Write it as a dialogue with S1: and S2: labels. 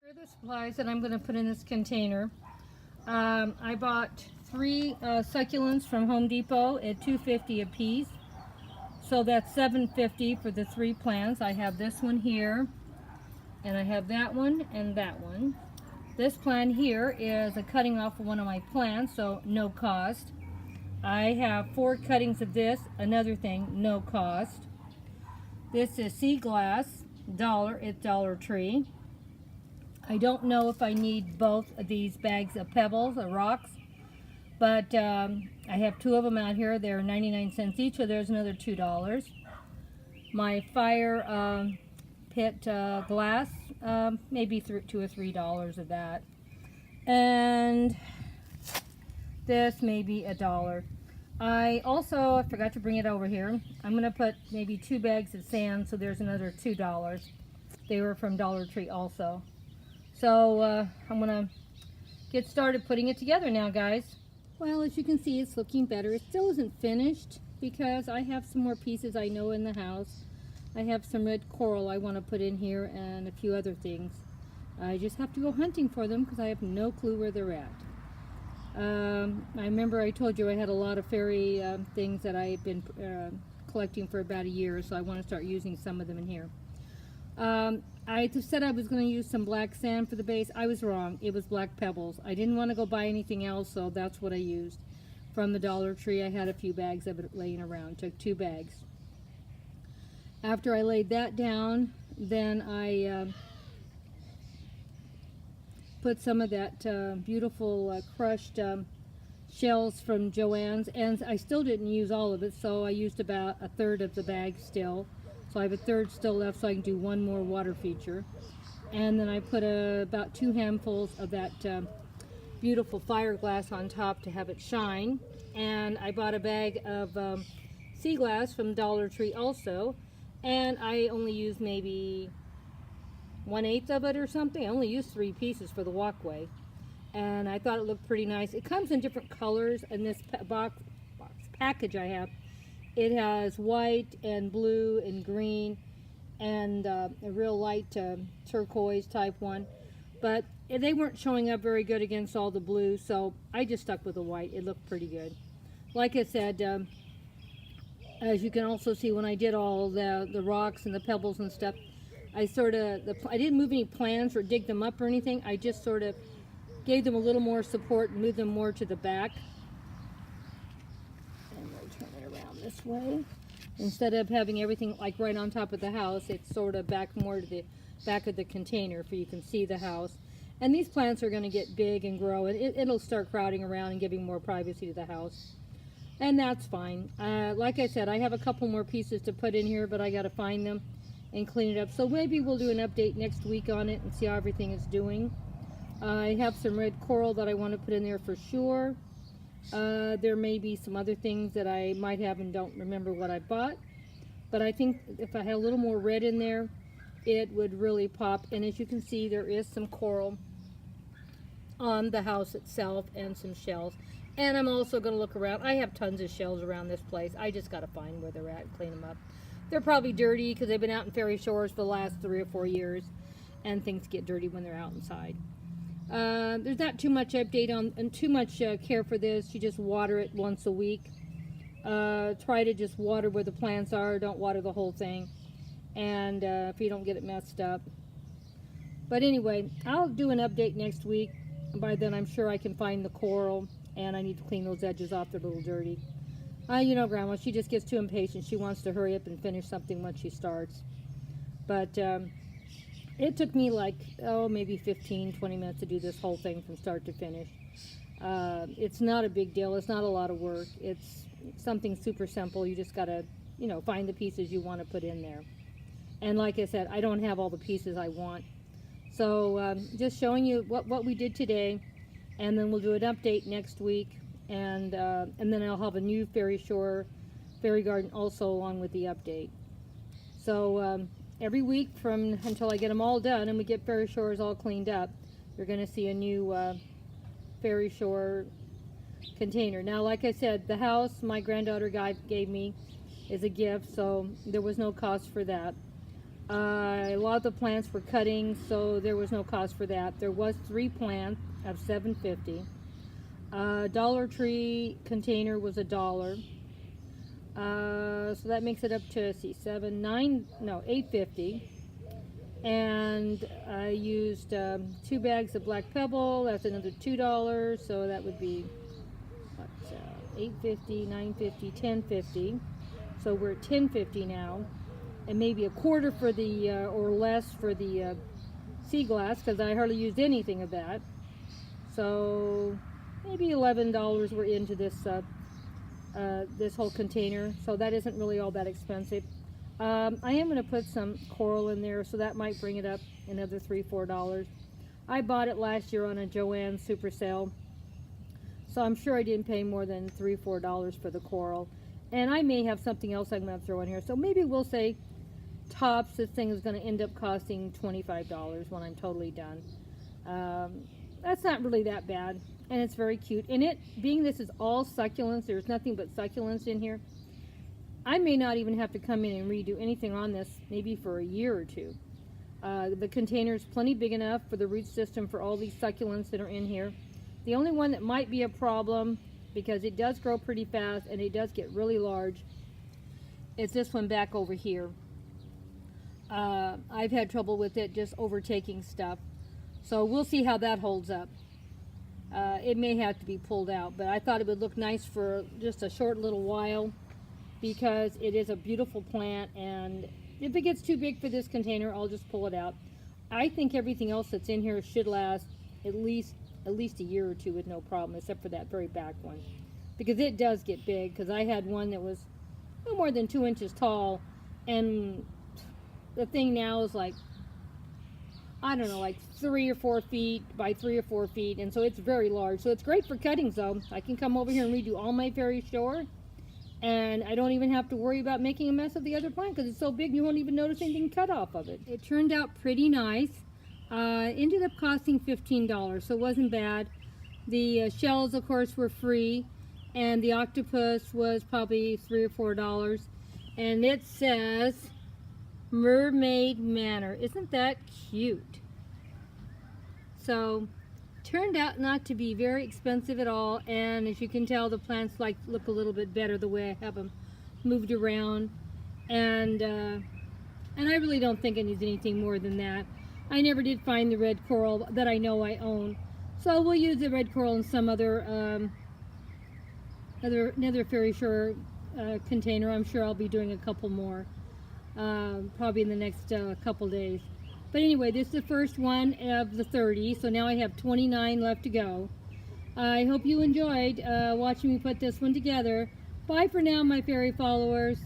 S1: Here are the supplies that I'm going to put in this container. I bought 3 succulents from Home Depot at $2.50 a piece. So that's $7.50 for the 3 plants. I have this one here, and I have that one and that one. This plant here is a cutting off of one of my plants, so no cost. I have 4 cuttings of this, another thing, no cost. This is sea glass, $1 at Dollar Tree. I don't know if I need both of these bags of pebbles or rocks, but I have 2 of them out here. They're 99 cents each, so there's another $2. My fire pit glass, maybe $2 or $3 of that. And this maybe $1. I forgot to bring it over here. I'm going to put maybe 2 bags of sand, so there's another $2. They were from Dollar Tree also. So I'm going to get started putting it together now, guys. Well, as you can see, it's looking better. It still isn't finished because I have some more pieces I know in the house. I have some red coral I want to put in here and a few other things. I just have to go hunting for them because I have no clue where they're at. I remember I told you I had a lot of fairy things that I've been collecting for about a year, so I want to start using some of them in here. I said I was going to use some black sand for the base. I was wrong. It was black pebbles. I didn't want to go buy anything else, so that's what I used. From the Dollar Tree, I had a few bags of it laying around. Took 2 bags. After I laid that down, then I put some of that beautiful crushed shells from Joann's, and I still didn't use all of it, so I used about 1/3 of the bag still. So I have 1/3 still left, so I can do 1 more water feature. And then I put about 2 handfuls of that beautiful fire glass on top to have it shine. And I bought a bag of sea glass from Dollar Tree also, and I only used maybe 1/8 of it or something. I only used 3 pieces for the walkway, and I thought it looked pretty nice. It comes in different colors in this package I have. It has white and blue and green and a real light turquoise type one, but they weren't showing up very good against all the blue, so I just stuck with the white. It looked pretty good. Like I said, as you can also see, when I did all the rocks and the pebbles and stuff, I didn't move any plants or dig them up or anything. I just sort of gave them a little more support and moved them more to the back. And we'll turn it around this way. Instead of having everything like right on top of the house, it's sort of back more to the back of the container so you can see the house. And these plants are going to get big and grow, and it'll start crowding around and giving more privacy to the house. And that's fine. Like I said, I have a couple more pieces to put in here, but I got to find them and clean it up. So maybe we'll do an update next week on it and see how everything is doing. I have some red coral that I want to put in there for sure. There may be some other things that I might have and don't remember what I bought. But I think if I had a little more red in there, it would really pop. And as you can see, there is some coral on the house itself and some shells. And I'm also going to look around. I have tons of shells around this place. I just got to find where they're at and clean them up. They're probably dirty because they've been out in Ferry Shores for the last 3 or 4 years, and things get dirty when they're out inside. There's not too much update on and too much care for this. You just water it once a week. Try to just water where the plants are. Don't water the whole thing, and if you don't get it messed up. But anyway, I'll do an update next week. By then I'm sure I can find the coral, and I need to clean those edges off. They're a little dirty. You know, Grandma, she just gets too impatient. She wants to hurry up and finish something once she starts. But it took me like, maybe 15, 20 minutes to do this whole thing from start to finish. It's not a big deal. It's not a lot of work. It's something super simple. You just got to, find the pieces you want to put in there. And like I said, I don't have all the pieces I want. So just showing you what we did today. And then we'll do an update next week. And then I'll have a new Ferry Shore Fairy Garden also along with the update. So every week until I get them all done and we get Ferry Shores all cleaned up, you're going to see a new Ferry Shore container. Now, like I said, the house my granddaughter gave me is a gift, so there was no cost for that. A lot of the plants were cutting, so there was no cost for that. There was 3 plants of $7.50. Dollar Tree container was $1. So that makes it up to, see, $8.50. And I used 2 bags of Black Pebble. That's another $2. So that would be what, $8.50, $9.50, $10.50. So we're at $10.50 now, and maybe a quarter for the or less for the sea glass, because I hardly used anything of that. So maybe $11 we're into this this whole container. So that isn't really all that expensive. I am going to put some coral in there, so that might bring it up another $3-4. I bought it last year on a Joann super sale, so I'm sure I didn't pay more than $3-4 for the coral. And I may have something else I'm going to throw in here, so maybe we'll say tops this thing is going to end up costing $25 when I'm totally done. That's not really that bad, and it's very cute. And it, being this is all succulents, there's nothing but succulents in here, I may not even have to come in and redo anything on this, maybe for a year or two. The container is plenty big enough for the root system for all these succulents that are in here. The only one that might be a problem, because it does grow pretty fast and it does get really large, is this one back over here. I've had trouble with it just overtaking stuff. So we'll see how that holds up. It may have to be pulled out, but I thought it would look nice for just a short little while, because it is a beautiful plant, and if it gets too big for this container, I'll just pull it out. I think everything else that's in here should last at least a year or two with no problem, except for that very back one, because it does get big. Because I had one that was no more than 2 inches tall, and the thing now is like, I don't know, like 3 or 4 feet by 3 or 4 feet, and so it's very large. So it's great for cuttings, though. I can come over here and redo all my fairy shore, and I don't even have to worry about making a mess of the other plant, because it's so big you won't even notice anything cut off of it. It turned out pretty nice. Ended up costing $15, so it wasn't bad. The shells, of course, were free, and the octopus was probably $3 or $4. And it says Mermaid Manor. Isn't that cute? So turned out not to be very expensive at all, and as you can tell, the plants look a little bit better the way I have them moved around, and I really don't think it needs anything more than that. I never did find the red coral that I know I own, so we'll use the red coral in some other another fairy shore container. I'm sure I'll be doing a couple more probably in the next couple days. But anyway, this is the first one of the 30, so now I have 29 left to go. I hope you enjoyed watching me put this one together. Bye for now, my fairy followers.